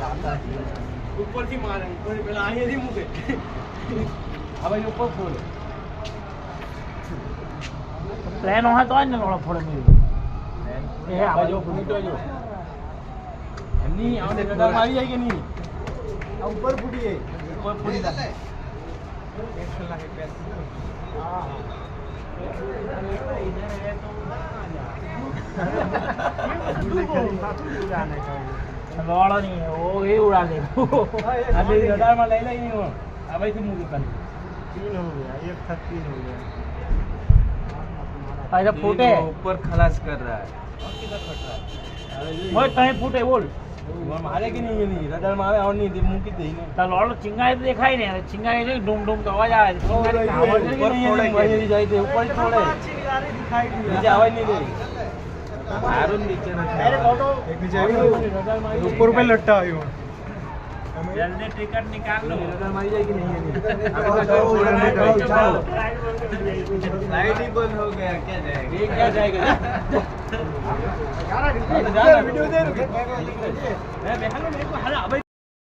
ऊपर થી મારે કોઈ પેલા અહીંયાથી મૂકે હવે ઉપર ફોડે પ્લેન હોય તો જ ને લોડો ફોડે મેં એ આ જો ફૂટો જો એમની આવડે ગડા મારી જાય કે નહીં આ ઉપર ફૂટી જાય ઉપર ફૂટી જાય લોડો નહીં ઓ એ ઉડા દે अभी रडार में ले नहीं हो अब ऐसे मुंह कर 3 हो गया एक था 3 हो गया ऐसा फूटे ऊपर खलास कर रहा है और किधर फट रहा है मोय तई फूटे बोल मारे कि नहीं ये नहीं रडार में आवे और नहीं मुंह की दे नहीं तो लोडो चिंगारी तो दिखाई नहीं चिंगारी से डूम डूम का आवाज आवे ऊपर फोड़े जाए थे ऊपर छोड़े चिंगारी दिखाई दी नीचे आवाज नहीं दे आरुन नीचे ना अरे फोटो एक नीचे ऊपर पे लट्टा आयो जल्दी टिकट निकाल लो रडार मारी जाए कि नहीं लाइट ही बंद हो गया क्या जाएगा ये क्या जाएगा वीडियो दे मैं बेहाल मेरे को हरा